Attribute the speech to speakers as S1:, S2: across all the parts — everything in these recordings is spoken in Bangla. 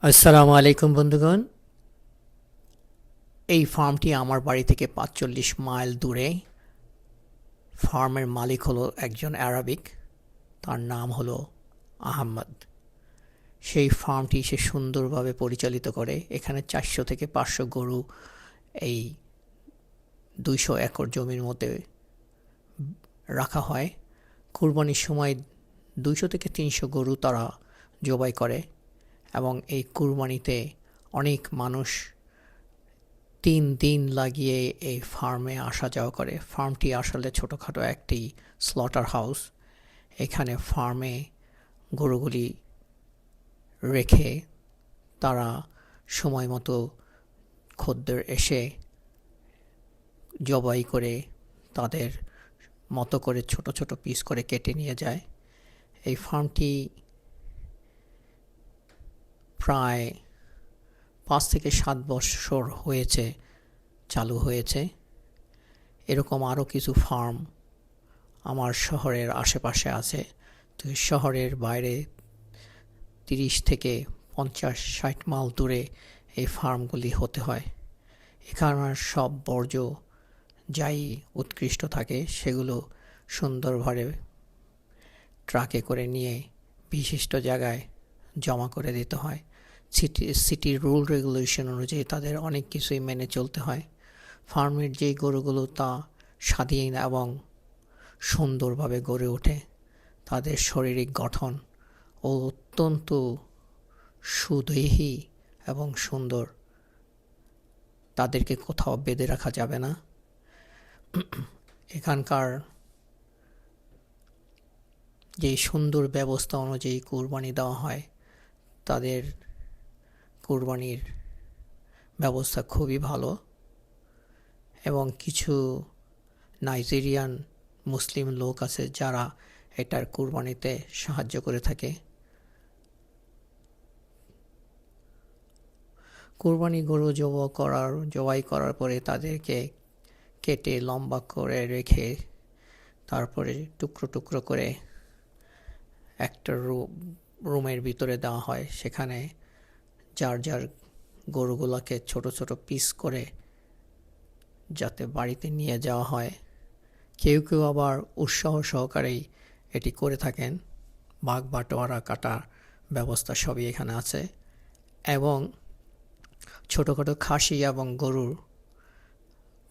S1: আসসালামু আলাইকুম বন্ধুগণ। এই ফার্মটি আমার বাড়ি থেকে ৪৫ মাইল দূরে। ফার্মের মালিক হলো একজন আরবিক, তার নাম হলো আহমদ। সেই ফার্মটি সে সুন্দরভাবে পরিচালিত করে। এখানে ৪০০ থেকে ৫০০ গরু এই ২০০ একর জমির মধ্যে রাখা হয়। কুরবানির সময় ২০০ থেকে ৩০০ গরু তারা জবাই করে এবং এই কুরবানিতে অনেক মানুষ ৩ দিন লাগিয়ে এই ফার্মে আসা যাওয়া করে। ফার্মটি আসলে ছোটোখাটো একটি স্লটার হাউস। এখানে ফার্মে গরুগুলি রেখে তারা সময় মতো খদ্দের এসে জবাই করে তাদের মতো করে ছোট ছোট পিস করে কেটে নিয়ে যায়। এই ফার্মটি প্রায় ৫ থেকে ৭ বছর হয়েছে চালু হয়েছে। এরকম আরও কিছু ফার্ম আমার শহরের আশেপাশে আছে। তো শহরের বাইরে ৩০ থেকে ৫০-৬০ মাইল দূরে এই ফার্মগুলি হতে হয়। এখানকার সব বর্জ্য যাই উৎকৃষ্ট থাকে সেগুলো সুন্দরভাবে ট্রাকে করে নিয়ে বিশিষ্ট জায়গায় জমা করে দিতে হয়। সিটির রুল রেগুলেশন অনুযায়ী তাদের অনেক কিছুই মেনে চলতে হয়। ফার্মের যেই গরুগুলো তা স্বাধীন এবং সুন্দরভাবে গড়ে ওঠে, তাদের শারীরিক গঠন ও অত্যন্ত সুদেহী এবং সুন্দর। তাদেরকে কোথাও বেঁধে রাখা যাবে না। এখানকার যেই সুন্দর ব্যবস্থা অনুযায়ী কুরবানি দেওয়া হয়, তাদের কুরবানির ব্যবস্থা খুবই ভালো। এবং কিছু নাইজেরিয়ান মুসলিম লোক আছে যারা এটার কুরবানিতে সাহায্য করে থাকে। কুরবানি গরু জবাই করার পরে তাদেরকে কেটে লম্বা করে রেখে তারপরে টুকরো টুকরো করে একটা রুমের ভিতরে দেওয়া হয়। সেখানে যার যার গরুগুলোকে ছোট ছোট পিস করে যাতে বাড়িতে নিয়ে যাওয়া হয়। কেউ কেউ আবার উৎসাহ সহকারেই এটি করে থাকেন। ভাগ বাটোয়ারা কাটা ব্যবস্থা সবই এখানে আছে এবং ছোটোখাটো খাসি এবং গরুর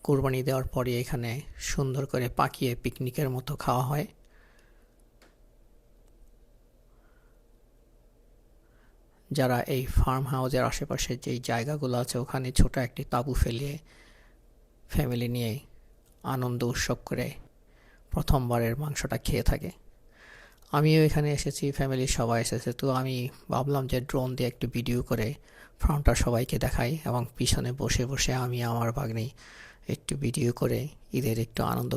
S1: কুরবানি দেওয়ার পরে এখানে সুন্দর করে পাকিয়ে পিকনিকের মতো খাওয়া হয়। যারা এই ফার্ম হাউসের আশেপাশে যেই জায়গাগুলো আছে ওখানে ছোট একটি তাঁবু ফেলিয়ে ফ্যামিলি নিয়ে আনন্দ উৎসব করে প্রথমবারের মাংসটা খেয়ে থাকে। আমিও এখানে এসেছি, ফ্যামিলির সবাই এসেছে, তো আমি ভাবলাম যে ড্রোন দিয়ে একটু ভিডিও করে ফার্মটা সবাইকে দেখাই এবং পিছনে বসে বসে আমি আমার ভাগ্নি একটু ভিডিও করে ঈদের একটু আনন্দ